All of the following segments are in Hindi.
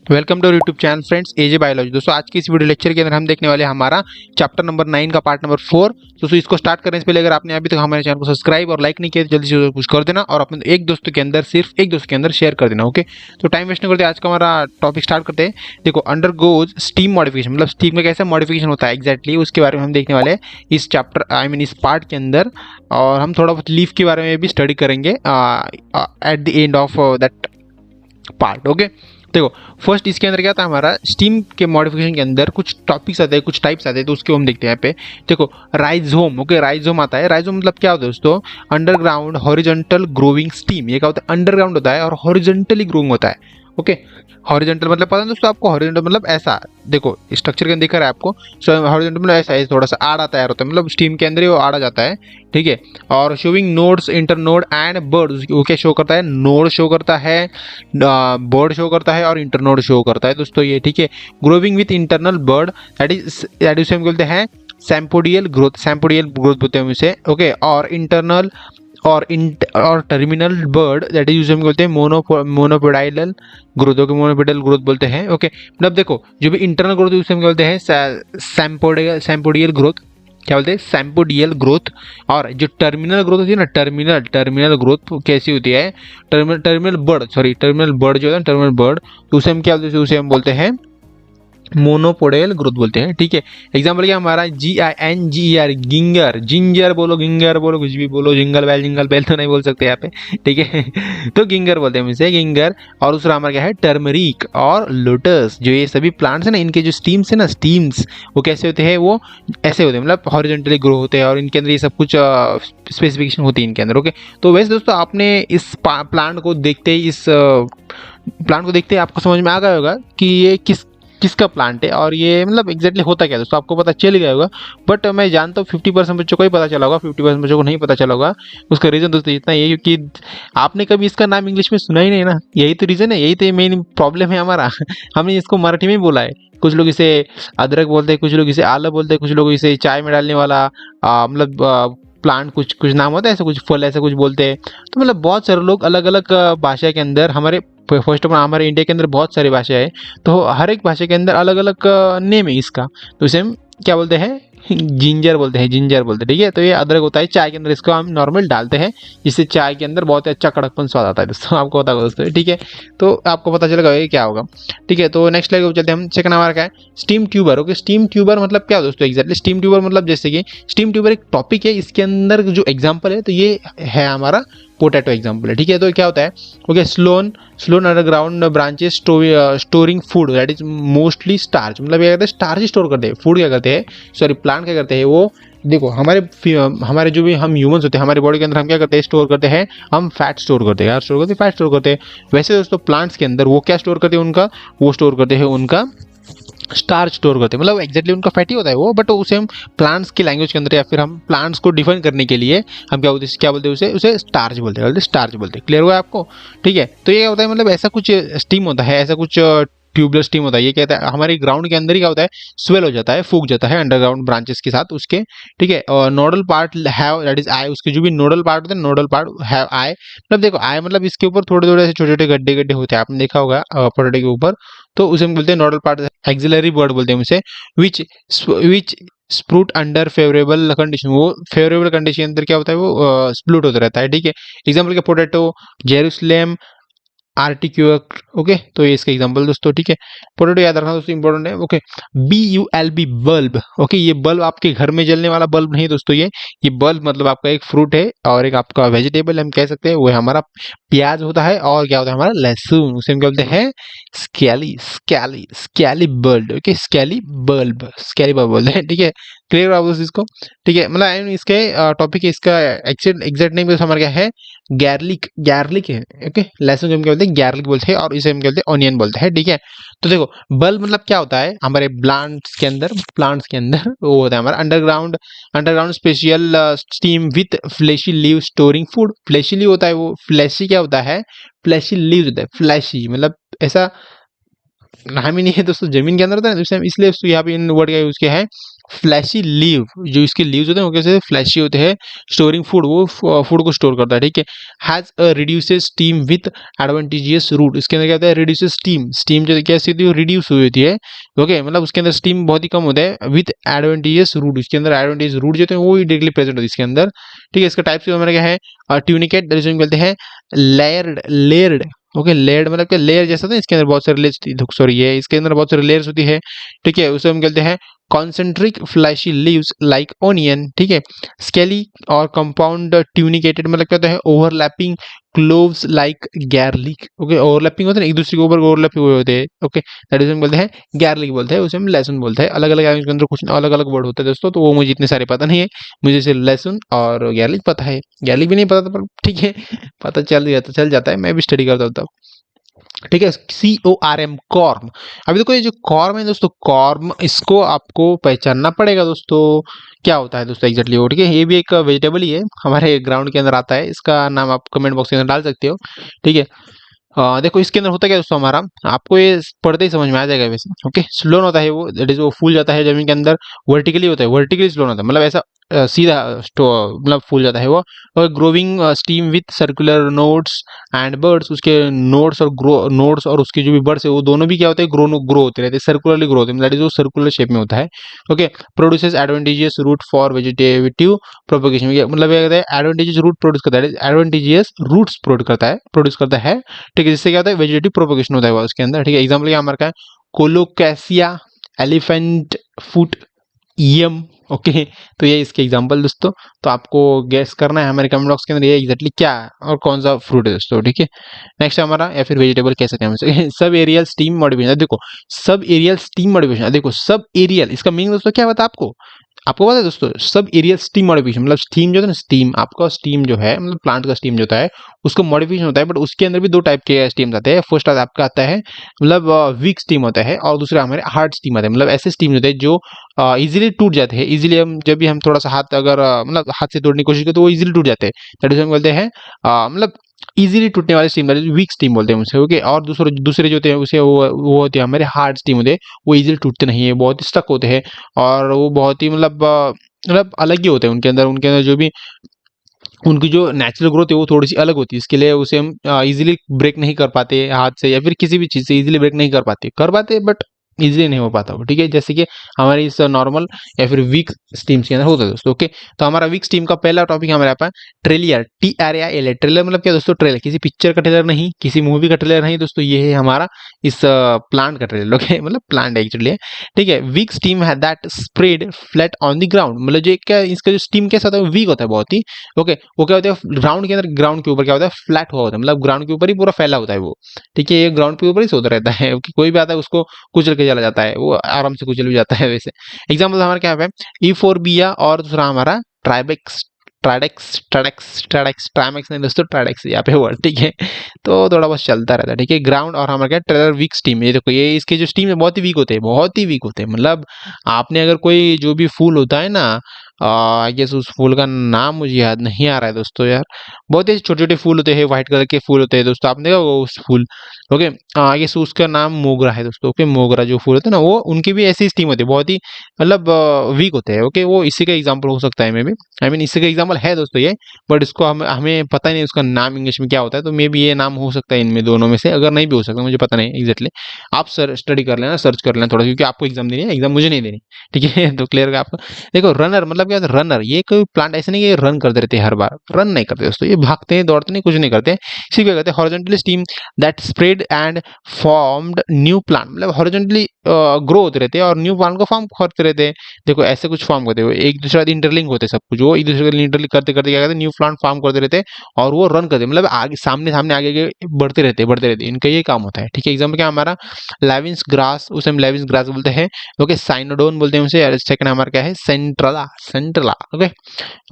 Welcome to YouTube channel friends AJ biology. दोस्तों आज की इस वीडियो लेक्चर के अंदर हम देखने वाले हैं हमारा चैप्टर नंबर 9 का पार्ट नंबर 4। दोस्तों इसको स्टार्ट करने से पहले अगर आपने अभी तक हमारे चैनल को सब्सक्राइब और लाइक नहीं किया तो जल्दी से कुछ कर देना और अपने एक दोस्तों के अंदर सिर्फ एक दोस्त के अंदर शेयर कर देना। ओके, तो टाइम वेस्ट नहीं करते, आज का हमारा टॉपिक स्टार्ट करते हैं। देखो, अंडरगोज स्टीम मॉडिफिकेशन, मतलब स्टीम में कैसा मॉडिफिकेशन होता है एग्जैक्टली उसके बारे में हम देखने वाले हैं इस चैप्टर इस पार्ट के अंदर। और हम थोड़ा बहुत लीफ के बारे में भी स्टडी करेंगे at the end of that part. Okay, देखो फर्स्ट इसके अंदर क्या था, हमारा स्टीम के मॉडिफिकेशन के अंदर कुछ टॉपिक्स आते हैं, कुछ टाइप्स आते हैं, तो उसके हम देखते हैं यहाँ पे। देखो राइजोम, ओके राइजोम आता है। राइजोम मतलब क्या होता है दोस्तों, अंडरग्राउंड हॉरिजॉन्टल ग्रोविंग स्टीम। ये क्या होता है, अंडरग्राउंड होता है और हॉरिजॉन्टली ग्रोइंग होता है। ओके, हॉरिजॉन्टल मतलब पता है दोस्तों आपको, हॉरिजॉन्टल मतलब ऐसा, देखो स्ट्रक्चर के अंदर दिख रहा है आपको, हॉरिजॉन्टल मतलब ऐसा है, थोड़ा सा आड़ा तैयार होता है, मतलब स्टीम के अंदर ही वो आड़ा जाता है। ठीक है, और showing nodes, internode and bird, वो क्या शो करता है, नोड शो करता है, बर्ड शो करता है और इंटरनोड शो करता है दोस्तों ये। ठीक है, growing with internal bird, that is हम बोलते हैं सैम्पोडियल ग्रोथ, सैम्पोडियल ग्रोथ बोलते हैं इसे। ओके, और इंटरनल और टर्मिनल बर्ड दैट इज हम बोलते हैं मोनोपोडाइल ग्रोथ। ओके, मोनोपोडाइल ग्रोथ बोलते हैं। ओके, मतलब देखो जो भी इंटरनल ग्रोथ उसे हम बोलते हैं सैम्पोडियल ग्रोथ, क्या बोलते हैं सैम्पोडियल ग्रोथ। और जो टर्मिनल ग्रोथ होती है ना, टर्मिनल ग्रोथ कैसी होती है, टर्मिनल बर्ड जो होता है टर्मिनल बर्ड, तो उसे हम क्या बोलते हैं, उसे हम बोलते हैं मोनोपोडियल ग्रोथ बोलते हैं। ठीक है, एग्जाम्पल क्या हमारा GINGER, गिंगर, जिंजर बोलो, गिंगर बोलो, कुछ भी बोलो, जिंगल बेल तो नहीं बोल सकते यहाँ पे। ठीक है तो गिंगर बोलते हैं इसे, गिंगर। और दूसरा हमारा क्या है, टर्मरिक और लोटस। जो ये सभी प्लांट्स है ना, इनके जो स्टीम्स है ना, स्टीम्स वो कैसे होते हैं, वो ऐसे होते हैं, मतलब हॉरिजॉन्टली ग्रो होते हैं और इनके अंदर ये सब कुछ स्पेसिफिकेशन होती है इनके अंदर। ओके, तो वैसे दोस्तों आपने इस प्लांट को देखते ही प्लांट को देखते ही आपको समझ में आ गया होगा कि ये किसका प्लांट है और ये मतलब एग्जैक्टली होता क्या है दोस्तों, आपको पता चल गया होगा। बट मैं जानता हूँ 50% बच्चों को ही पता चला होगा, 50% बच्चों को नहीं पता चला होगा। उसका रीज़न दोस्तों इतना ही है क्योंकि आपने कभी इसका नाम इंग्लिश में सुना ही नहीं ना, यही तो रीज़न है, यही तो मेन प्रॉब्लम है हमारा हमने इसको मराठी में बोला है। कुछ लोग इसे अदरक बोलते हैं, कुछ लोग इसे आला बोलते हैं, कुछ लोग इसे चाय में डालने वाला मतलब प्लांट, कुछ कुछ नाम होता है, ऐसा कुछ फल ऐसा कुछ बोलते हैं। तो मतलब बहुत सारे लोग अलग अलग भाषा के अंदर, हमारे फर्स्ट ऑफ ऑल हमारे इंडिया के अंदर बहुत सारी भाषा है, तो हर एक भाषा के अंदर अलग अलग नेम है इसका, तो इसे हम क्या बोलते हैं, जिंजर बोलते हैं, जिंजर बोलते हैं। ठीक है, तो ये अदरक होता है चाय के अंदर, इसको हम नॉर्मल डालते हैं जिससे चाय के अंदर बहुत अच्छा कड़कपन स्वाद आता है दोस्तों आपको पता होगा दोस्तों। ठीक है, तो आपको पता चलेगा ये क्या होगा। ठीक है, तो नेक्स्ट लेवल चलते हैं हम। सेकंड हमारा क्या है, steam tuber. Okay, steam tuber मतलब क्या दोस्तों एग्जैक्टली, स्टीम ट्यूबर मतलब जैसे कि स्टीम ट्यूबर एक टॉपिक है, इसके अंदर जो एग्जाम्पल है तो ये है हमारा पोटैटो एग्जाम्पल है। ठीक है, तो क्या होता है, okay swollen underground branches storing food that is mostly starch, मतलब ये कहते हैं स्टार्च स्टोर करते हैं, फूड क्या करते हैं, सॉरी प्लांट क्या करते हैं, वो देखो हमारे जो भी हम ह्यूमंस होते हैं, हमारे बॉडी के अंदर हम क्या करते हैं, स्टोर करते हैं, हम फैट स्टोर करते हैं, यार स्टोर करते हैं, फैट स्टोर करते हैं। वैसे दोस्तों प्लांट्स के अंदर वो क्या स्टोर करते हैं, उनका वो स्टोर करते हैं उनका स्टार्च स्टोर करते हैं, मतलब एग्जैक्टली उनका फैटी होता है वो, बट उसे हम प्लांट्स की लैंग्वेज के अंदर या फिर हम प्लांट्स को डिफाइन करने के लिए हम क्या बोलते हैं उसे स्टार्च बोलते हैं, स्टार्च बोलते हैं। क्लियर हुआ आपको। ठीक है, तो ये होता है, मतलब ऐसा कुछ स्टीम होता है, ऐसा कुछ ट्यूबलर स्टीम होता है। ये कहता है हमारे ग्राउंड के अंदर ही क्या होता है, स्वेल हो जाता है, फूक जाता है अंडरग्राउंड ब्रांचेस के साथ उसके। ठीक है, और nodal part have that is I, उसके जो भी नोडल पार्ट होते हैं, नोडल पार्ट हैव आई, मतलब देखो आई मतलब इसके ऊपर थोड़े थोड़े ऐसे छोटे छोटे गड्ढे गड्ढे होते हैं, आपने देखा होगा पोटैटो के ऊपर, तो उसे हम बोलते हैं नोडल पार्ट, एक्सिलरी वर्ड बोलते हैं उसे, विच विच स्प्रूट अंडर फेवरेबल कंडीशन, वो फेवरेबल कंडीशन के अंदर क्या होता है, वो स्प्रूट होता रहता है। ठीक है, एग्जाम्पल क्या, पोटैटो, जेरूसलेम, आर्टिक्यूक। ओके, तो ये इसका एग्जांपल दोस्तों। ठीक है, पोटैटो याद रखना दोस्तों, इंपॉर्टेंट है। Okay, BULB bulb. ओके, ये बल्ब आपके घर में जलने वाला बल्ब नहीं दोस्तों, ये बल्ब मतलब आपका एक फ्रूट है और एक आपका वेजिटेबल हम कह सकते हैं, वो है हमारा प्याज होता है, और क्या होता है हमारा लहसुन, उसे हम क्या बोलते हैं, स्कैली बल्ब। ओके, स्कैली बल्ब बोलते हैं। ठीक है, क्लियर आप दोस्तों इसको। ठीक है, मतलब इसके टॉपिक इसका एग्जैक्ट नेम हमारा क्या है, गार्लिक है। ओके, लहसुन जो हम क्या बोलते हैं, गार्लिक बोलते हैं, और इसे हम क्या बोलते हैं, ऑनियन बोलते हैं। ठीक है, तो देखो बल्ब मतलब क्या होता है, हमारे प्लांट्स के अंदर वो होता है हमारा underground special stem with fleshy leave storing food. Fleshy leave होता है, वो फ्लैशी क्या होता है, फ्लैशी लीव होता है, फ्लैशी मतलब ऐसा नाम ही नहीं है दोस्तों, जमीन के अंदर होता है, इसलिए यहाँ पे इन वर्ड का यूज किया है। फ्लैशी लीव, जो इसके लीव्स होते हैं वो कैसे फ्लैशी होते हैं, स्टोरिंग फूड, वो फूड को स्टोर करता है, ठीक है। Has a reduces stem with adventitious root, इसके अंदर क्या होता है, रिड्यूसेस स्टीम, स्टीम जो कैसी होती है वो रिड्यूस हुई होती है, ओके, मतलब उसके अंदर स्टीम बहुत ही कम होता है, विथ एडवांटेजियस रूट, इसके अंदर एडवांटेजियस रूट जो होते हैं वो ही डायरेक्टली प्रेजेंट होती है इसके अंदर, ठीक है। इसका टाइप्स हमारा क्या है, ट्यूनिकेट, जिसको कहते हैं लेयर्ड, लेयर्ड, ओके, लेयर्ड मतलब क्या, लेयर जैसा था, इसके अंदर बहुत सारे लेयर्स, सॉरी ये इसके अंदर बहुत सारे लेयर्स होती है, ठीक है, उसे हम कहते हैं concentric flashy leaves like onion, ठीक है। स्केली और कंपाउंड ट्यूनिकेटेड मतलब क्या होता है, overlapping cloves like garlic, okay, overlapping होते हैं एक दूसरे के ऊपर ओवरलैप हुए होते हैं, ओके, दैट इज हम बोलते हैं गार्लिक बोलते हैं, उसे हम लहसुन बोलते हैं, अलग अलग इसके अंदर कुछ अलग अलग वर्ड होते हैं दोस्तों, तो वो मुझे इतने सारे पता नहीं है, मुझे सिर्फ लहसुन और गार्लिक पता है, गार्लिक भी नहीं पता था पर ठीक है, पता चल जाता है, मैं भी स्टडी करता हूँ तब, ठीक है। CORM, corm. अभी देखो ये जो कॉर्म है दोस्तों, कॉर्म इसको आपको पहचानना पड़ेगा दोस्तों, क्या होता है दोस्तों एग्जैक्टली वो, ठीक है, ये भी एक वेजिटेबल ही है, हमारे ग्राउंड के अंदर आता है, इसका नाम आप कमेंट बॉक्स के अंदर डाल सकते हो, ठीक है। देखो इसके अंदर होता क्या है दोस्तों हमारा, आपको ये पढ़ते ही समझ में आ जाएगा वैसे, ओके, स्लोन होता है वो, दैट इज वो फूल जाता है जमीन के अंदर, वर्टिकली होता है, वर्टिकली स्लोन होता है, मतलब ऐसा सीधा मतलब फूल जाता है वो, और growing steam with circular nodes and birds, उसके नोड्स और नोड्स और उसके जो भी बर्ड्स है वो दोनों भी क्या होते हैं, ग्रो होते रहते हैं, सर्कुलरली ग्रो होते हैं, दैट इज वो सर्कुलर शेप में होता है, okay. Produces adventitious root for vegetative propagation, मतलब ये कहता है एडवांटेजियस रूट प्रोड्यूस करता है, एडवांटेजियस रूट्स प्रोड्यूस करता है, ठीक है, जिससे क्या होता है वेजिटेटिव प्रोपगेशन होता है उसके अंदर, ठीक है। एग्जाम्पल क्या हमारा का है, कोलोकैसिया, एलिफेंट फुट, ईयम, ओके, तो ये इसके एग्जांपल दोस्तों, तो आपको गैस करना है हमारे कमेंट बॉक्स के अंदर ये एग्जैक्टली क्या है और कौन सा फ्रूट है दोस्तों, ठीक है। नेक्स्ट हमारा, या फिर वेजिटेबल कह सकते हैं हम सब एरियल स्टीम मॉडिफिकेशन, देखो सब एरियल स्टीम मॉडिफिकेशन, देखो सब एरियल इसका मीनिंग दोस्तों क्या बता आपको, आपको पता है दोस्तों, सब एरियल स्टीम मॉडिफिकेशन, मतलब स्टीम जो है ना, स्टीम आपका स्टीम जो है मतलब प्लांट का स्टीम जो होता है उसको मॉडिफिकेशन होता है, बट उसके अंदर भी दो टाइप के स्टीम आते हैं, फर्स्ट आपका आता है मतलब वीक स्टीम होता है, और दूसरा हमारे हार्ड स्टीम आता है, मतलब ऐसे स्टीम होते हैं जो इजीली टूट जाते हैं, इजीली हम जब भी हम थोड़ा सा हाथ अगर मतलब हाथ से तोड़ने की कोशिश करते तो वो इजीली टूट जाते हैं, दैट इज हम बोलते हैं मतलब इजीली टूटने वाले स्टीम, वीक स्टीम बोलते हैं उसे, ओके। और दूसरे दूसरे जो होते हैं उसे वो होते हैं हमारे हार्ड स्टीम होते हैं, वो इजीली टूटते नहीं है, बहुत स्टक होते हैं, और वो बहुत ही मतलब अलग ही होते हैं, उनके अंदर जो भी उनकी जो नेचुरल ग्रोथ है वो थोड़ी सी अलग होती है, इसके लिए उसे हम इजीली ब्रेक नहीं कर पाते हाथ से या फिर किसी भी चीज़ से इजीली ब्रेक नहीं कर पाते बट इजीली नहीं हो पाता वो, ठीक है, जैसे कि हमारी इस नॉर्मल या फिर वीक स्टीम्स के अंदर होता है दोस्तों, ओके। तो हमारा वीक स्टीम का पहला टॉपिक हमारे पास ट्रेलियर, TRAIL, ट्रेलर मतलब क्या दोस्तों, ट्रेलर किसी पिक्चर का ट्रेलर नहीं, किसी मूवी का ट्रेलर नहीं दोस्तों, ये है हमारा इस प्लांट का ट्रेलर, ओके, मतलब प्लांट एक्चुअली, ठीक है। वीक स्टीम है that spread flat on the ground, मतलब जो क्या इसका जो स्टीम कैसा होता है वीक होता है बहुत ही, ओके, वो क्या होता है ग्राउंड के अंदर, ग्राउंड के ऊपर क्या होता है फ्लैट हुआ होता है, मतलब ग्राउंड के ऊपर ही पूरा फैला होता है वो, ठीक है, ये ग्राउंड के ऊपर ही सोता रहता है, कोई भी आता है उसको कुचल के चला जाता है, वो आराम से कुचल भी जाता है वैसे। एग्जाम्पल हमारा क्या है, ईफोरबिया, और दूसरा हमारा ट्राइबेक्स, ट्राइमेक्स नहीं दोस्तों, ट्राइडेक्स यहाँ पे वर्ड, ठीक है, तो थोड़ा बहुत चलता रहता है, ठीक है। ग्राउंड और हमारा क्या ट्रेलर वीक स्टीम, ये देखो ये इसके जो स्टीम है बहुत ही वीक होते हैं, बहुत ही वीक होते हैं, मतलब आपने अगर कोई जो भी फूल होता है ना, आई गेस उस फूल का नाम मुझे याद नहीं आ रहा है दोस्तों यार, बहुत ही छोटे छोटे फूल होते हैं, व्हाइट कलर के फूल होते हैं दोस्तों, आपने देखा होगा उस फूल, ओके, आई गेस उसका नाम मोगरा है दोस्तों, ओके, मोगरा जो फूल होते हैं ना वो उनकी भी ऐसी स्टीम होती है, बहुत ही मतलब वीक होते हैं, ओके, वो इसी का एग्जाम्पल हो सकता है मे बी, आई मीन इसी का एग्जाम्पल है दोस्तों ये, बट इसको हमें पता नहीं उसका नाम इंग्लिश में क्या होता है, तो मे बी ये नाम हो सकता है इनमें दोनों में से, अगर नहीं भी हो सकता मुझे पता नहीं एग्जैक्टली, आप स्टडी कर लेना, सर्च कर लेना थोड़ा, क्योंकि आपको एग्जाम देनी है, एग्जाम मुझे नहीं देनी, ठीक है तो क्लियर है आपको। देखो रनर मतलब क्या होता है, रनर ये कोई प्लांट ऐसे नहीं कि रन करते रहते हैं हर बार, रन नहीं करते दोस्तों, ये भागते हैं दौड़ते नहीं, कुछ नहीं करते, सिर्फ क्या करते हैं horizontally steam that spread and formed new plant, मतलब हॉरिजॉन्टली ग्रो होते रहते हैं और न्यू प्लांट को फॉर्म करते रहते हैं, देखो ऐसे कुछ फॉर्म करते हुए एक दूसरे इंटरलिंक होते हैं सब कुछ, वो एक दूसरे के इंटरलिंक करते करते क्या करते हैं न्यू प्लांट फॉर्म करते रहते हैं, और वो रन करते हैं, मतलब आगे सामने सामने आगे आगे बढ़ते रहते हैं, इनका ये काम होता है, ठीक है। एग्जाम्पल क्या हमारा लेविंस ग्रास, उसे हम लेविंस ग्रास बोलते हैं, ओके, साइनोडोन बोलते हैं उसे, सेकंड हमारा क्या है सेंट्रला, ओके,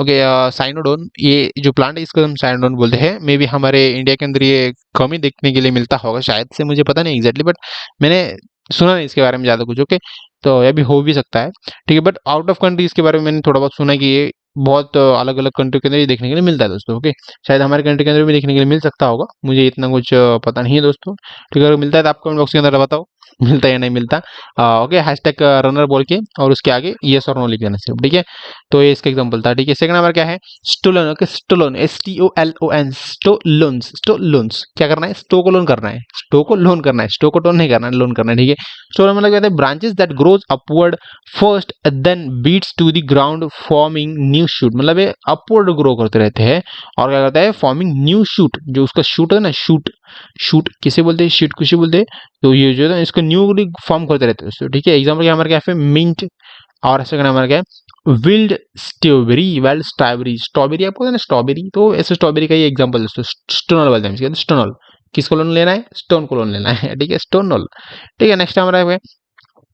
ओके, साइनोडोन, ये जो प्लांट है इसको हम साइनोडोन बोलते हैं, मे बी हमारे इंडिया के अंदर ये कम ही देखने के लिए मिलता होगा शायद से, मुझे पता नहीं एग्जैक्टली, बट मैंने सुना नहीं इसके बारे में ज़्यादा कुछ, ओके, तो ये भी हो भी सकता है, ठीक है, बट आउट ऑफ कंट्री इसके बारे में मैंने थोड़ा बहुत सुना है कि ये बहुत अलग अलग कंट्री के अंदर ये देखने के लिए मिलता है दोस्तों, ओके, शायद हमारे कंट्री के अंदर भी देखने के लिए मिल सकता होगा, मुझे इतना कुछ पता नहीं है दोस्तों, ठीक है, अगर मिलता है तो आप कमेंट बॉक्स के अंदर बताओ। मिलता है या नहीं मिलता। ओके, हैशटैग रनर बोल के और उसके आगे येस और नो लिख देना सिर्फ, ठीक है। तो ये इसका एग्जांपल था, ठीक है। सेकंड नंबर क्या है, stolon. Okay, stolon, STOLON, stolons. Stolons क्या करना है, स्टो को लोन करना है, स्टो को लोन करना है, स्टो को टोन नहीं करना है, लोन करना है, ठीक है। स्टोलन मतलब कहते हैं branches that grows upward first then beats to the ground forming new shoot, मतलब ये अपवर्ड ग्रो करते रहते हैं और क्या करता है, फॉर्मिंग न्यू शूट, जो उसका शूट है ना, शूट, शूट किसे बोलते हैं, शूट किसे बोलते हैं, तो ये जो है ना इसको न्यूली फॉर्म करते रहते हैं दोस्तों, ठीक है। एग्जाम्पल क्या हमारे क्या है, मिंट, और सेकंड हमारा क्या है, wild strawberry, wild strawberry, strawberry आपको है ना स्ट्रॉबेरी, तो ऐसे स्ट्रॉबेरी का ये एग्जांपल दोस्तों, स्टोनल बोलते हैं इसके, स्टोनल, किसको लोन लेना है, स्टोन को लोन लेना है, ठीक है, स्टोनल, ठीक है। नेक्स्ट हमारा है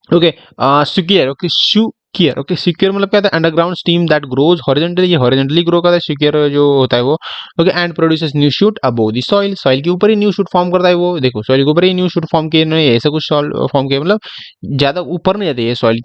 okay, secure. Okay, secure. Okay, secure मतलब क्या था, underground steam that grows horizontally, ये हॉरिजॉन्टली ग्रो करता है सिक्योर जो होता है वो। Okay, and produces new shoot above the soil, soil के ऊपर ही न्यू शूट फॉर्म करता है वो, देखो सॉइल के ऊपर ही न्यू शूट फॉर्म किए इन्होंने, ऐसा कुछ फॉर्म किया, मतलब ज्यादा ऊपर नहीं रहते ये सॉइल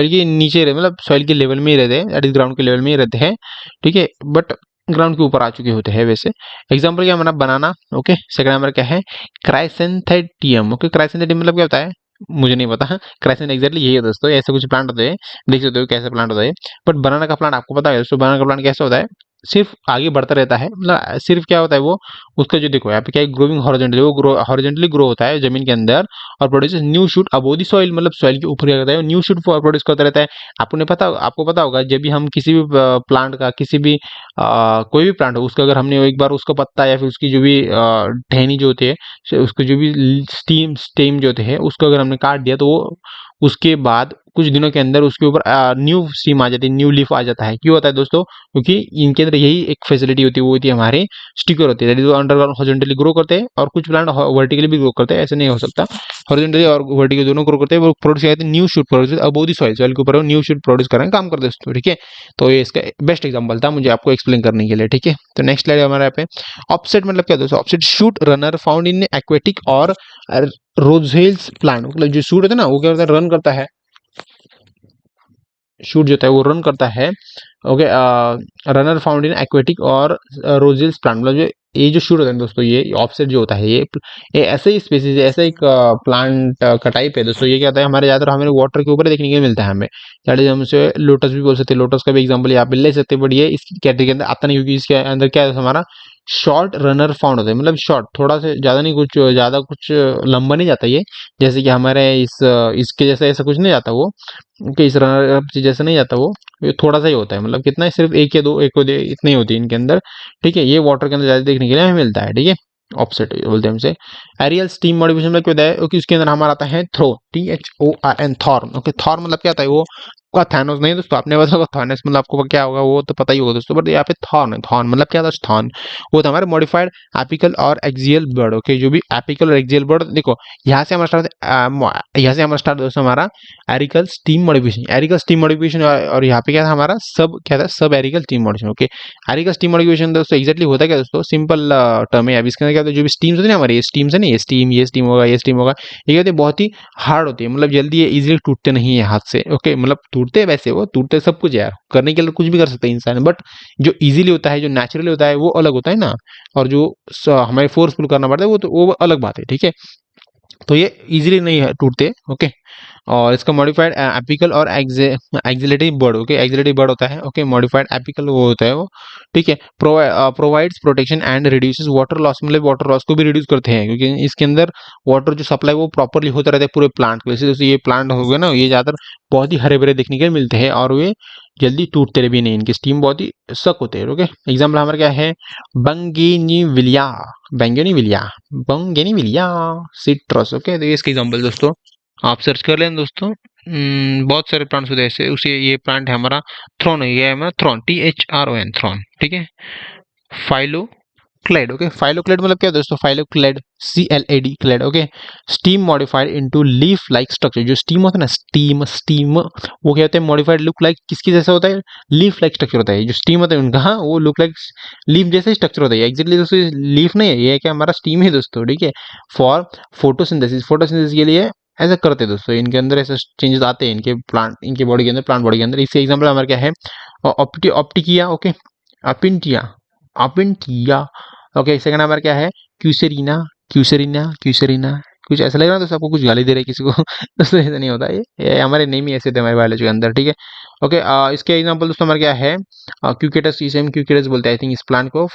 के नीचे रहे, मतलब सॉइल के लेवल में ही रहते हैं, दैट इज ग्राउंड के लेवल में ही रहते हैं, ठीक है, बट ग्राउंड के ऊपर आ चुके होते हैं वैसे। एग्जाम्पल क्या हमारा, बनाना। ओके, सेकंड नंबर क्या है, क्राइसेंथेटियम। ओके, क्राइसेंथेटियम मतलब क्या होता है, मुझे नहीं पता। क्राइसेंट एग्जैक्टली यही है दोस्तों, ऐसे कुछ प्लांट होते हैं, देख सकते हो कैसे प्लांट होता है। बट बनाना का प्लांट आपको पता है दोस्तों, बनाना का प्लांट कैसे होता है, सिर्फ आगे बढ़ता रहता है, मतलब सिर्फ क्या होता है वो, उसका जो देखो यहाँ पे क्या है, ग्रोइंग हॉरिजॉन्टली, वो ग्रो हॉरिजॉन्टली ग्रो होता है जमीन के अंदर और produce new shoot above the soil, मतलब सॉइल के ऊपर क्या करता है, न्यू शूट प्रोड्यूस करता रहता है। आपको पता होगा, जब भी हम किसी भी प्लांट का, किसी भी कोई भी प्लांट हो उसका, अगर हमने एक बार उसका पत्ता या फिर उसकी जो भी टहनी जो होती है, उसको जो भी स्टेम जो होते हैं उसको अगर हमने काट दिया, तो वो उसके बाद कुछ दिनों के अंदर उसके ऊपर न्यू स्टीम आ जाती है, न्यू लीफ आ जाता है। क्यों होता है दोस्तों, क्योंकि इनके अंदर यही एक फैसिलिटी होती है, वो होती है हमारे स्टिकर होती है, जो अंडरग्राउंड हॉरिजॉन्टली ग्रो करते हैं, और कुछ प्लांट वर्टिकली भी ग्रो करते हैं, ऐसे नहीं हो सकता, हॉरिजॉन्टली और वर्टिकली दोनों ग्रो करते हैं, वो प्रोड्यूस करते हैं new shoot, produce above the soil, soil के ऊपर न्यू शूट प्रोड्यूस करने का काम करते हैं दोस्तों, ठीक है। तो ये इसका बेस्ट एग्जाम्पल था मुझे आपको एक्सप्लेन करने के लिए, ठीक है। तो नेक्स्ट स्लाइड हमारे यहाँ पे ऑफसेट मतलब क्या दोस्तों, offset shoot runner found in aquatic और रोजहेल्स प्लांट, मतलब जो शूट होता है ना, वो क्या होता है, रन करता है, शूट जो होता है वो रन करता है। Okay, runner found in aquatic और रोजेल्स प्लांट, मतलब जो ये जो शूट होता है दोस्तों, ये ऑफसेट जो होता है, ये ऐसे ही स्पेसीज, ऐसा एक प्लांट का टाइप है दोस्तों। ये क्या होता है, हमारे ज्यादातर हमें वाटर के ऊपर देखने के लिए मिलता है हमें, दैट इज हम उसे लोटस भी बोल सकते हैं, लोटस का भी एग्जांपल यहाँ पे ले सकते हैं, बट ये इस कैटेगरी के अंदर आता नहीं, क्योंकि इसके अंदर क्या है हमारा शॉर्ट रनर फाउंड होता है, मतलब शॉर्ट, थोड़ा से ज्यादा नहीं, कुछ ज्यादा कुछ लंबा नहीं जाता ये, जैसे कि हमारे इसके जैसा ऐसा कुछ नहीं जाता वो, कि इस रनर जैसे नहीं जाता वो, ये थोड़ा सा ही होता है, मतलब कितना है, सिर्फ एक या दो, एक को इतनी होती है इनके अंदर, ठीक है। ये वाटर के अंदर ज्यादा देखने के लिए हमें मिलता है, ठीक है। ऑफसेट बोलते हैं हमसे। एरियल स्टीम मॉडिफिकेशन में क्या होता है, क्योंकि उसके अंदर हमारा आता है throw, THORN, thorn. Okay, thorn मतलब क्या होता है, वो का थैनोस नहीं दोस्तों, आपने बताया थॉर्नेस मतलब आपको क्या होगा वो तो पता ही होगा दोस्तों, बट यहाँ पे थॉर्न है, थॉर्न मतलब क्या था, थॉर्न वो था हमारे मॉडिफाइड एपिकल और एक्सियल बर्ड। ओके, जो भी एपिकल और एक्सियल बर्ड, देखो यहाँ से हमारा स्टार्ट, यहाँ से हमारा स्टार्ट दोस्तों हमारा auricle stem modification, auricle stem modification, और यहाँ पे क्या था हमारा सब, क्या था, सब एरिकल स्टीम मॉडिफिकेशन। ओके, एरिकल स्टीम मॉडिफिकेशन दोस्तों एक्जैक्टली होता क्या दोस्तों, सिंपल टर्म है। अब इसके अंदर क्या होता है, जो भी स्टीम्स होती है ना हमारी, ये स्टीम्स है ना, ये स्टीम होगा, ये स्टीम होगा, ये कहते हैं बहुत ही हार्ड होती है, मतलब जल्दी ये इजीली टूटते नहीं है हाथ से। ओके, मतलब टूटते हैं वैसे, वो टूटते सब कुछ यार, करने के लिए कुछ भी कर सकते हैं इंसान, बट जो इजीली होता है, जो नेचुरली होता है वो अलग होता है ना, और जो हमें फोर्सफुल करना पड़ता है वो तो वो अलग बात है, ठीक है। तो ये इजीली नहीं है टूटते। ओके, और इसका मॉडिफाइड एपिकल और एक्सिलेटरी बर्ड। ओके, एक्सिलेटरी बर्ड होता है। ओके, मॉडिफाइड एपिकल वो होता है वो, ठीक है। Provides protection and reduces water loss, मतलब वाटर लॉस को भी रिड्यूस करते हैं, क्योंकि इसके अंदर वाटर जो सप्लाई वो प्रॉपरली होता रहता है पूरे प्लांट को। जैसे ये प्लांट हो गए ना, ये ज्यादातर बहुत ही हरे भरे देखने के लिए मिलते हैं, और वे जल्दी टूटते भी नहीं, इनकी स्टीम बहुत ही सक होते हैं। ओके, एग्जाम्पल हमारा क्या है, बंगेनिविलिया, बेंगेनिविलिया, बंगेनिविलिया सिट्रस। ओके, तो ये इसके एग्जाम्पल दोस्तों आप सर्च कर लें दोस्तों। बहुत सारे प्लांट्स होते हैं ऐसे, उसी ये प्लांट है हमारा थ्रोन, ये है हमारा थ्रोन, THRON, थ्रोन, ठीक है। फाइलोक्लेड। ओके, फाइलोक्लेड मतलब क्या है दोस्तों, phylloclade, CLAD, clade. Okay, stem modified into leaf like structure, जो स्टीम होता है ना, स्टीम वो क्या होता है, मॉडिफाइड लुक लाइक किसकी जैसा होता है, लीफ लाइक स्ट्रक्चर होता है। जो स्टीम होता है उनका, हाँ, वो लुक लाइक लीफ जैसा ही स्ट्रक्चर होता है एक्चुअली दोस्तों, लीफ नहीं है ये, क्या हमारा स्टीम है दोस्तों, ठीक है। फॉर फोटोसिंथेसिस, फोटोसिंथेसिस के लिए ऐसा करते हैं दोस्तों, इनके अंदर ऐसे चेंजेस आते हैं इनके प्लांट, इनके बॉडी के अंदर, प्लांट बॉडी के अंदर। इसके एग्जांपल हमारा क्या है, ऑप्टिकिया। ओके, अपिंटिया, अपिंटिया। ओके, सेकंड हमारा क्या है, क्यूसेरीना, क्यूसेरीना, क्यूसेरीना, कुछ ऐसा लग रहा है दोस्तों आपको कुछ गाली दे रहे हैं किसी को दोस्तों ऐसा नहीं होता, ये हमारे नेम ही ऐसे थे हमारे बायोलॉजी के अंदर, ठीक है। ओके, इसके एग्जांपल दोस्तों हमारे क्या है, क्यूकेटस, इसे हम क्यूकेटस बोलते हैं आई थिंक, इस प्लांट को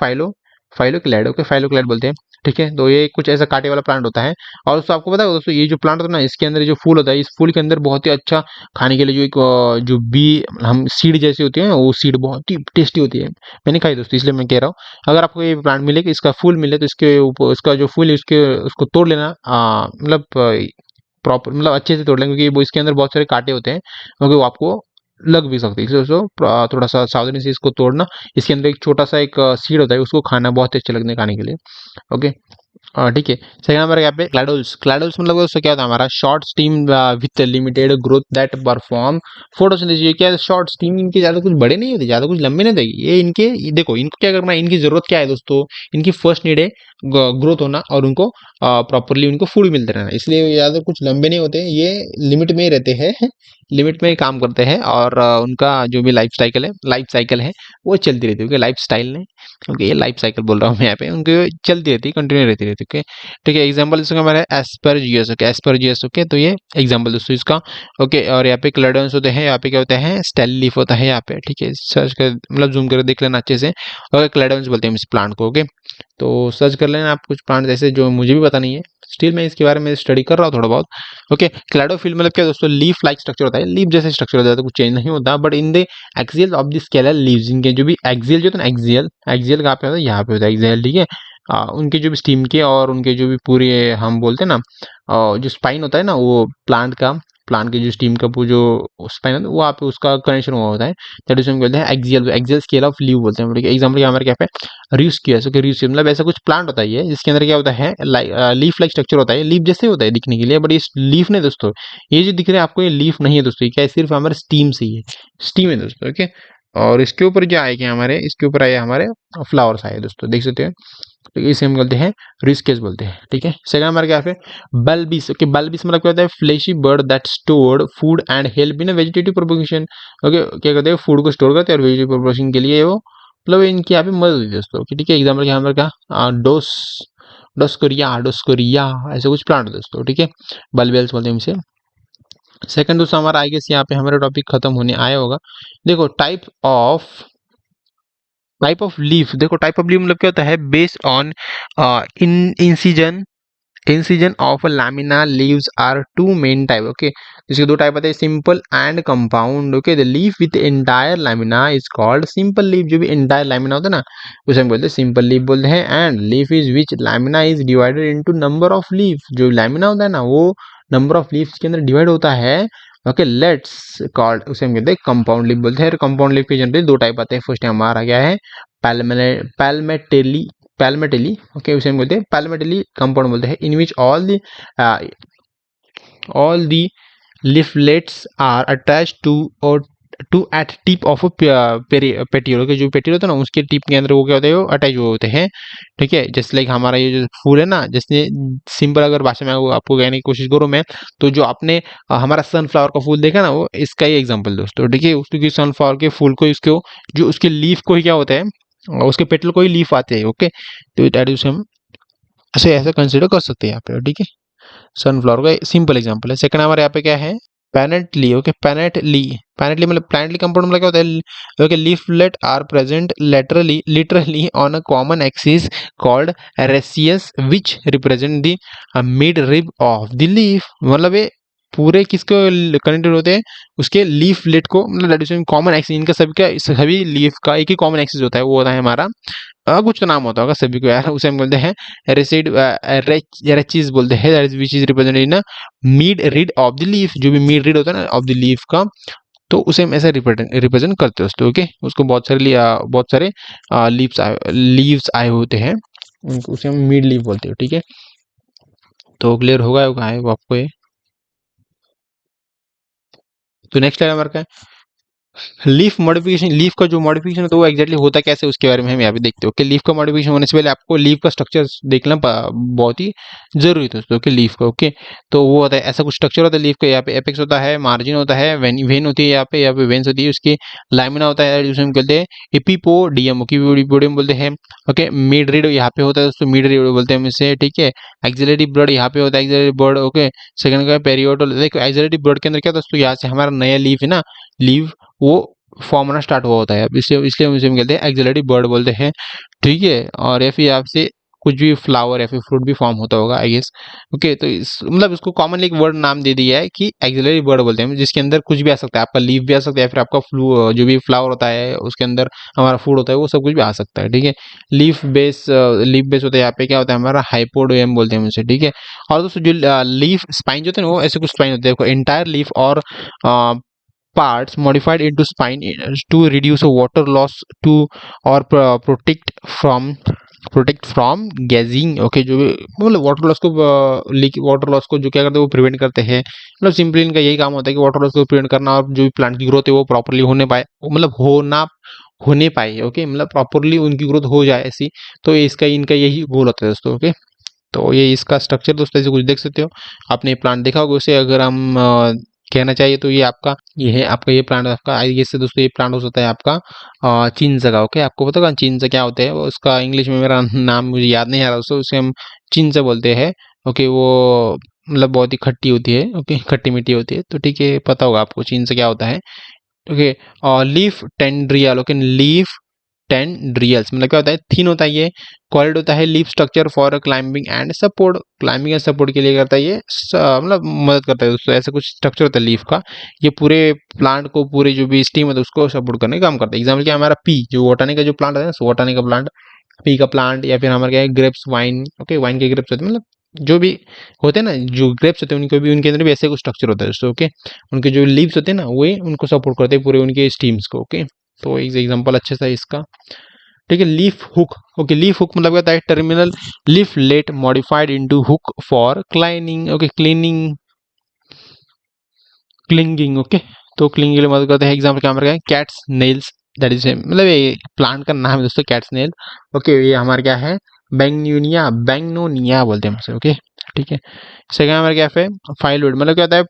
फाइलोक्लेड, ओके फाइलोक्लेड बोलते हैं, ठीक है। तो ये कुछ ऐसा कांटे वाला प्लांट होता है। और दोस्तों आपको पता है दोस्तों, ये जो प्लांट होता है ना, इसके अंदर जो फूल होता है, इस फूल के अंदर बहुत ही अच्छा खाने के लिए जो एक जो बी हम सीड जैसी होती है, वो सीड बहुत ही टेस्टी होती है। मैंने खाई दोस्तों, इसलिए मैं कह रहा हूँ, अगर आपको ये प्लांट मिले कि इसका फूल मिले, तो इसके ऊपर इसका जो फूल है उसके उसको तोड़ लेना, मतलब प्रॉपर मतलब अच्छे से तोड़ लें, क्योंकि वो इसके अंदर बहुत सारे कांटे होते हैं, क्योंकि वो आपको लग भी सकते हैं, इसलिए दोस्तों थोड़ा सा सावधानी से इसको तोड़ना। इसके अंदर एक छोटा सा एक सीड होता है, उसको खाना बहुत अच्छे लगने खाने के लिए। ओके, ठीक है। सेकंड नंबर यहाँ पे क्लैडोल्स। क्लैडोल्स मतलब उससे क्या होता है, हमारा short steam with limited growth that perform photosynthesis. ये क्या है, शॉर्ट स्टीम, इनके ज्यादा कुछ बड़े नहीं होते, ज्यादा कुछ लंबे नहीं होते ये इनके। ये देखो इनको क्या करना है, इनकी जरूरत क्या है दोस्तों, इनकी फर्स्ट नीड है ग्रोथ होना, और उनको प्रॉपरली उनको फूड मिलते रहना, इसलिए ये ज्यादा कुछ लंबे नहीं होते, ये लिमिट में ही रहते हैं लिमिट में ही काम करते हैं, और उनका जो भी लाइफ साइकिल है वो चलती रहती है, क्योंकि लाइफ स्टाइल नहीं, क्योंकि ये लाइफ साइकिल बोल रहा हूँ मैं यहाँ पे, उनकी चलती रहती है, कंटिन्यू रहती रहती है। ओके, ठीक है। एग्जाम्पल इसका हमारा एस्परजियस, ओके एस्परजियस, ओके, तो ये एग्जाम्पल दोस्तों इसका। ओके, और यहाँ पे क्लेडोन्स होते हैं, यहाँ पे क्या होता है, स्टेल लीफ होता है यहाँ पे, ठीक है। सर्च कर मतलब जूम कर देख लेना अच्छे से। ओके, क्लेडोन्स बोलते हैं इस प्लांट को। ओके, तो सर्च कर लेना आप कुछ प्लांट ऐसे जो मुझे भी पता नहीं है, स्टिल मैं इसके बारे में स्टडी कर रहा हूँ थोड़ा बहुत। ओके, क्लैडोफिल मतलब क्या दोस्तों, लीफ लाइक स्ट्रक्चर होता है, लीफ जैसे स्ट्रक्चर होता है, तो कुछ चेंज नहीं होता, but in the axial of the scalar leaves, इनके जो भी एक्सियल जो होता है ना, एक्सियल एक्सियल कहाँ पे होता है, यहाँ पे होता है एक्सियल, ठीक है। उनके जो भी स्टीम के और उनके जो भी पूरे हम बोलते हैं ना, जो स्पाइन होता है ना, वो प्लांट के जो स्टीम का वो जो स्पाइन होता है, वो आप उसका कनेक्शन हुआ होता है, दैट इज हम बोलते हैं axial, axial scale of leave बोलते हैं। एग्जाम्पल क्या हमारे क्या पे, र्यूस्कियस, ओके र्यूस्कियस मतलब ऐसा कुछ प्लांट होता है ये, जिसके अंदर क्या होता है, लीफ लाइक स्ट्रक्चर होता है, लीफ जैसे होता है दिखने के लिए, बट ये लीफ नहीं दोस्तों, ये जो दिख रहा है आपको, ये लीफ नहीं है दोस्तों, ये क्या है, सिर्फ हमारे स्टीम से ही है, स्टीम है दोस्तों। ओके, और इसके ऊपर जो आएगा हमारे, इसके ऊपर आए हमारे फ्लावर्स आए दोस्तों, देख सकते हैं, तो इसे हम बोलते हैं रिस्केस बोलते हैं, ठीक है। सेकंड हमारे क्या है, बल्बिस, ओके बल्बिस मतलब क्या होता है, fleshy bird that stored food and help in vegetative propagation. Okay, क्या कहते हैं, फूड को स्टोर करते हैं और वेजिटेटिव प्रोपगेशन के लिए वो मतलब इनकी यहाँ पे मदद होती है दोस्तों, ठीक है। एग्जाम्पल क्या हमारे क्या, डोस्कोरिया ऐसे कुछ प्लांट दोस्तों, ठीक है, बल्बेल्स बोलते हैं इसे। सेकंड दोस्तों हमारा आई गेस यहाँ पे हमारा टॉपिक खत्म होने आया होगा। देखो टाइप ऑफ लीफ, देखो टाइप ऑफ लीफ मतलब क्या होता है, based on in incision of lamina leaves are two main type, okay. इसके दो टाइप आते हैं, simple and compound. Okay, the leaf with entire lamina is called simple leaf, जो भी एंटायर लामिना होता है ना, उसे हम बोलते हैं सिंपल लीफ बोलते हैं। And leaf is which lamina is divided into number of leaf, जो लामिना होता है ना, वो नंबर ऑफ लीव्स के अंदर डिवाइड होता है। ओके, लेट्स कॉल्ड, उसे हम कहते हैं कंपाउंड लीफ बोलते हैं। कंपाउंड लीफ के जनरली दो टाइप आते हैं, फर्स्ट हमारा क्या है, पैल्मेटेली, पैल्मेटेली, ओके उसे हम बोलते हैं पैल्मेटेली कंपाउंड बोलते हैं, in which all the leaflets are attach to at tip of petiole, के जो पेटियोल होता है ना, उसके टिप के अंदर वो क्या होते हैं, वो अटैच हुए होते हैं, ठीक है। जैसे लाइक हमारा ये जो फूल है ना, जैसे सिंपल अगर भाषा में आपको कहने की कोशिश करूँ मैं, तो जो आपने हमारा सनफ्लावर का फूल देखा ना, वो इसका ही एग्जाम्पल दोस्तों, ठीक है। उसके सनफ्लावर के फूल को इसको जो उसके लीफ को ही क्या होता है, उसके पेटल को ही लीफ आते हैं, ओके। तो दैट इज हम ऐसे ऐसे कंसिडर कर सकते हैं यहाँ पे, ठीक है। सनफ्लावर का सिंपल एग्जांपल है। सेकंड हमारे यहाँ पे क्या है, पैनेटली, ओके पैनेटली मतलब प्लांटली कंपाउंड मतलब क्या होता है, okay leaflet are present literally on a common axis called rachis which represent the midrib of the leaf, मतलब ये पूरे किसको कनेक्टेड होते हैं, उसके लीफ लेट को, मतलब कॉमन एक्सिस, इनका सभी का सभी लीफ का एक ही कॉमन एक्सिस होता है, वो होता है हमारा कुछ तो नाम होता होगा सभी को यार, उसे हम बोलते हैं रेसिड रेचिस बोलते हैं, that is which is represented in midrib of the leaf, जो भी मिड रिड होता है ना ऑफ द लीफ का, तो उसे हम ऐसा रिप्रेजेंट करते हैं दोस्तों, ओके। उसको बहुत सारे लीव्स आए होते हैं, उसे हम मिड लीफ बोलते हैं, ठीक है। तो क्लियर होगा है वो आपको ये। तो नेक्स्ट है हमारा क्या है, लीफ मॉडिफिकेशन, लीफ का जो मॉडिफिकेशन होता है वो एक्जैक्टली होता कैसे उसके बारे में हम यहाँ पे देखते हो कि लीफ का मॉडिफिकेशन होने से पहले आपको लीफ का स्ट्रक्चर देखना बहुत ही जरूरी है दोस्तों कि लीफ का। ओके, तो वो होता है ऐसा कुछ स्ट्रक्चर होता है लीफ का। यहाँ पे एपेक्स होता है, मार्जिन होता है, वेन होती है, यहाँ पे वेन्स होती है, उसकी लाइमिना होता है जिसे हम कहते हैं एपिपोडियम, एपिपोडियम बोलते हैं। ओके, मिड रीड यहाँ पे होता है दोस्तों, मिड रीड बोलते हैं हम इसे, ठीक है। एक्सिलरी ब्लड यहाँ पे होता है, एक्सिलरी ब्लड। ओके, सेकंड का पेरियोडल। देखो एक्सिलरी ब्लड के अंदर क्या दोस्तों, यहाँ से हमारा नया लीफ है ना, लीफ वो फॉर्म होना स्टार्ट हुआ होता है, इसलिए इसलिए हम इसे कहते हैं एक्सिलरी बर्ड बोलते हैं, ठीक है। और या फिर आपसे कुछ भी फ्लावर या फिर फ्रूट भी फॉर्म होता होगा आई गेस। ओके, तो इस मतलब इसको कॉमनली एक वर्ड नाम दे दिया है कि एक्सिलरी बर्ड बोलते हैं, जिसके अंदर कुछ भी आ सकता है, आपका लीफ भी आ सकता है या फिर आपका फ्लू जो भी फ्लावर होता है उसके अंदर हमारा फूड होता है, वो सब कुछ भी आ सकता है, ठीक है। लीफ बेस होता है, यहाँ पे क्या होता है हमारा हाइपोडियम बोलते हैं उसे, ठीक है। और दोस्तों जो लीफ स्पाइन जो होते हैं ना, वो ऐसे कुछ स्पाइन होते हैं, एंटायर लीफ और parts modified into spine to reduce a water loss to or protect from gazing। Okay, जो मतलब वाटर लॉस को वाटर लॉस को जो क्या करते हैं वो प्रिवेंट करते हैं। मतलब सिंपली इनका यही काम होता है कि वाटर लॉस को प्रिवेंट करना और जो भी प्लांट की ग्रोथ है वो प्रॉपरली होने पाए, मतलब होने पाए। ओके, मतलब प्रॉपरली उनकी ग्रोथ हो जाए ऐसी। तो इसका इनका यही गोल होता है दोस्तों। ओके, तो ये इसका स्ट्रक्चर दोस्तों ऐसे कुछ देख सकते हो, आपने प्लांट देखा होगा उसे। अगर हम कहना चाहिए तो ये है आपका ये प्लांट आपका आई गेस से दोस्तों, ये प्लांट हो सकता है आपका चिंचा का। ओके, आपको पता होगा चिंचा क्या होता है, वो उसका इंग्लिश में मेरा नाम मुझे याद नहीं आ रहा दोस्तों, उसे हम चिंचा बोलते हैं। ओके, वो मतलब बहुत ही खट्टी होती है, ओके खट्टी मीठी होती है, तो ठीक है पता होगा आपको चिंचा क्या होता है। ओके, और लीफ टेंड्रियल। ओके, लीफ टेंड्रियल्स मतलब क्या होता है, थिन होता है ये, कॉल्ड होता है leaf structure for climbing and support. Climbing and support के लिए करता है ये मतलब मदद करता है दोस्तों, ऐसा कुछ स्ट्रक्चर होता है लीफ का। ये पूरे प्लांट को, पूरे जो भी स्टीम है उसको सपोर्ट करने का काम करता है। एग्जाम्पल क्या हमारा पी, जो वोटाने का जो प्लांट है ना, वोटाने का प्लांट, पी का प्लांट, या फिर हमारे क्या है ग्रेप्स, वाइन। ओके, वाइन के ग्रेप्स होते हैं, मतलब जो भी होते हैं ना, जो ग्रेप्स होते हैं उनको भी, उनके अंदर भी ऐसे कुछ स्ट्रक्चर होता है दोस्तों। ओके, उनके जो लीव्स होते हैं ना, वही उनको सपोर्ट करते हैं पूरे उनके स्टीम्स को। ओके, तो एक एग्जांपल अच्छे सा इसका, ठीक है। Leaf hook. Okay, leaf hook मतलब क्या होता है, terminal leaflet modified into hook for climbing. Okay, clinging. Okay, तो क्लिंगिंग के लिए मदद करते हैं। एग्जांपल क्या हमारे कैट्स नेल्स, दैट इज मतलब ये प्लांट का नाम है दोस्तों, कैट्स नेल। ओके, ये हमारे क्या है बैंगनोनिया बोलते हैं हम उसे। ओके, ठीक है। सेकंड हमारे क्या है फाइलवुड, मतलब क्या होता है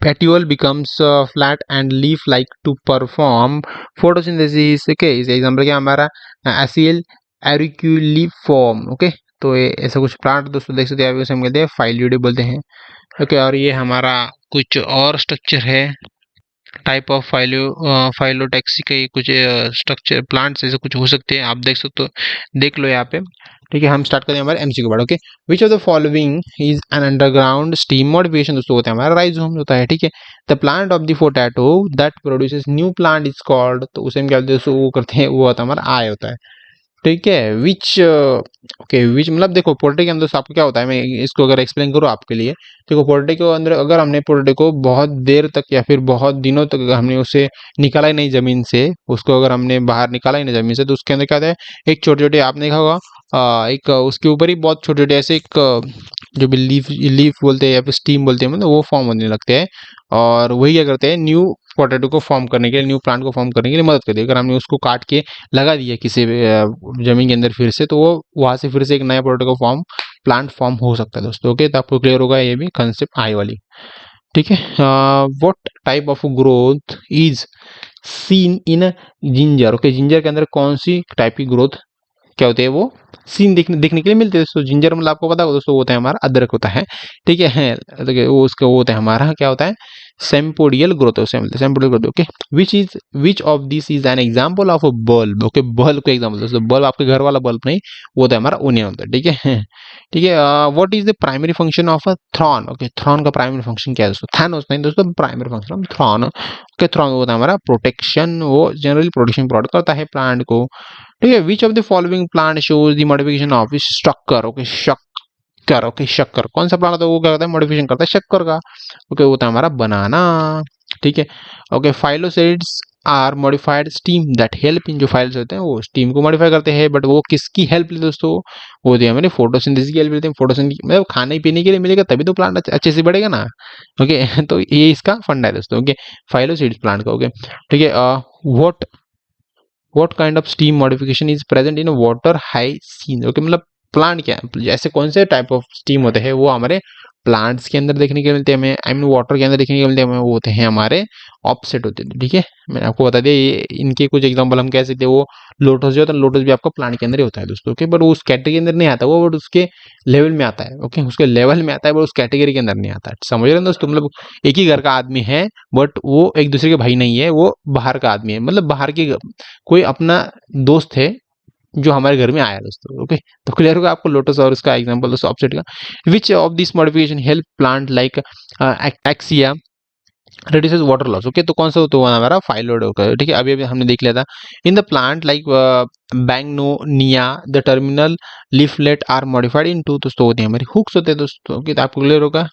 petiole becomes flat and leaf like to perform photosynthesis। Okay, इस एग्जांपल क्या हमारा एसियल एरिक्यूलिफॉर्म। ओके, तो ये ऐसा कुछ प्लांट दोस्तों देख सकते हैं, उसे हम कहते हैं फाइलियोडी बोलते हैं। ओके, और ये हमारा कुछ और स्ट्रक्चर है, टाइप ऑफ फाइलोटैक्सी के कुछ स्ट्रक्चर प्लांट्स ऐसे कुछ हो सकते हैं, आप देख सकते हो, देख लो यहाँ पे। ठीक है, हम स्टार्ट करें हमारे MCQ word. Okay, which of the following is an underground steam modification दोस्तों होता है हमारा राइजोम होता है, ठीक है। The plant of the potato that produces new plant is called, तो उसे हम क्या बोलते हैं दोस्तों, वो करते हैं, वो होता है हमारा आय होता है, ठीक है। विच ओके, विच मतलब देखो पोल्ट्री के अंदर से आपको क्या होता है, मैं इसको अगर एक्सप्लेन करूँ आपके लिए, देखो पोल्ट्री के अंदर अगर हमने पोल्ट्री को बहुत देर तक या फिर बहुत दिनों तक हमने उसे निकाला ही नहीं जमीन से, उसको अगर हमने बाहर निकाला ही नहीं जमीन से, तो उसके अंदर क्या होता है, एक छोटे छोटे आपने देखा होगा एक उसके ऊपर ही बहुत छोटे छोटे ऐसे एक जो भी लीफ बोलते हैं या फिर स्टीम बोलते हैं, मतलब वो फॉर्म होने लगते हैं। और वही क्या करते हैं, न्यू पोटैटो को फॉर्म करने के लिए, न्यू प्लांट को फॉर्म करने के लिए मदद करती है। अगर हमने उसको काट के लगा दिया किसी भी जमीन के अंदर फिर से, तो वो वहां से फिर से एक नया पोटैटो का प्लांट फॉर्म हो सकता है दोस्तों। ओके, तो आपको क्लियर होगा ये भी कंसेप्ट आई वाली, ठीक है। What type of growth is seen in ginger. Okay, ginger के अंदर कौन सी टाइप की ग्रोथ क्या होते हैं, वो सीन देखने के लिए मिलते हैं दोस्तों। जिंजर मतलब आपको पता होगा दोस्तों, वो होता है हमारा अदरक होता है, ठीक है। देखिए वो उसका वो होता है हमारा क्या होता है, सेम्पोडियल ग्रोथ है, sympodial growth. Okay, which of this is an example of a bulb. Okay, bulb का एग्जांपल दोस्तों, बल्ब आपके घर वाला बल्ब नहीं, वो होता है हमारा ओनियन होता है, ठीक है। ठीक है, what is the primary function of a thrown. Okay, thrown का प्राइमरी फंक्शन क्या है दोस्तों, थैनोस नहीं दोस्तों, primary function of thrown. Okay, thrown होता है हमारा प्रोटेक्शन, वो जनरली प्रोटेक्शन प्रोवाइड करता है प्लांट को, ठीक है। Which of the following plant shows the modification of structure. Okay, शक्कर। ओके, शक्कर कौन सा प्लांट होता है, वो क्या करता है, मॉडिफिकेशन करता है शक्कर का। ओके, वो होता है हमारा बनाना, ठीक है। Okay, phylloclades are modified stem that help in, जो फाइल्स होते हैं वो स्टीम को मॉडिफाई करते हैं, बट वो किसकी हेल्प लेते हैं दोस्तों, वो होती है हमारे फोटोसिंथेसिस की हेल्प लेते हैं। फोटोसिंथेसिस मतलब खाने पीने के लिए मिलेगा तभी तो प्लांट अच्छे से बढ़ेगा ना। ओके तो ये इसका फंडा है दोस्तों। ओके फाइलोसीड्स प्लांट का। ओके ठीक है। What kind of stem modification is present in water hyacinth. Okay मतलब प्लांट क्या है, ऐसे कौन से टाइप ऑफ स्टीम होते हैं वो हमारे प्लांट्स के अंदर देखने के मिलते हैं हमें, आई मीन वाटर के अंदर देखने के मिलते हैं हमें, वो होते हैं हमारे ऑफसेट होते हैं। ठीक है मैंने आपको बता दिया ये इनके कुछ एग्जांपल हम कह सकते हैं। वो लोटस जो होता है, लोटस भी आपका प्लांट के अंदर ही होता है दोस्तों। ओके बट वो उस कैटेगरी के अंदर नहीं आता, वो बट उसके लेवल में आता है। ओके उसके लेवल में आता है बट उस कैटेगरी के अंदर नहीं आता है। समझ रहे हैं दोस्तों, मतलब एक ही घर का आदमी है बट वो एक दूसरे के भाई नहीं है, वो बाहर का आदमी है, मतलब बाहर के कोई अपना दोस्त है जो हमारे घर में आया दोस्तों। ओके तो क्लियर होगा आपको लोटस और इसका एग्जांपल दोस्तों ऑफसेट का। Which of this modification help plant like acacia reduces water loss। Okay तो कौन सा तो हमारा फाइलोड होगा। ठीक है अभी अभी हमने देख लिया था। In the plant like Bignonia the terminal leaflet are modified into, दोस्तों होते हैं हमारी हुक्स होते हैं दोस्तों। ओके तो आपको क्लियर होगा।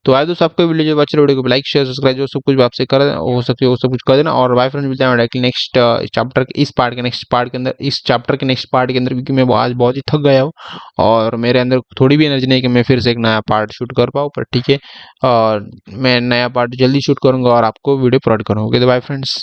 तो आए दोस्तों आपको वीडियो जो अच्छी वीडियो को लाइक शेयर सब्सक्राइब जो सब कुछ भी आपसे कर हो सके वो सब कुछ कर देना। और बाय फ्रेंड्स मिलते हैं डायरेक्टली नेक्स्ट चैप्टर के इस पार्ट के नेक्स्ट पार्ट के अंदर, इस चैप्टर के नेक्स्ट पार्ट के अंदर, क्योंकि मैं आज बहुत ही थक गया हूँ और मेरे अंदर थोड़ी भी एनर्जी नहीं कि मैं फिर से एक नया पार्ट शूट कर पाऊँ, पर ठीक है और मैं नया पार्ट जल्दी शूट करूँगा और आपको वीडियो प्रोवाइड करूँगा। ओके तो बाय फ्रेंड्स।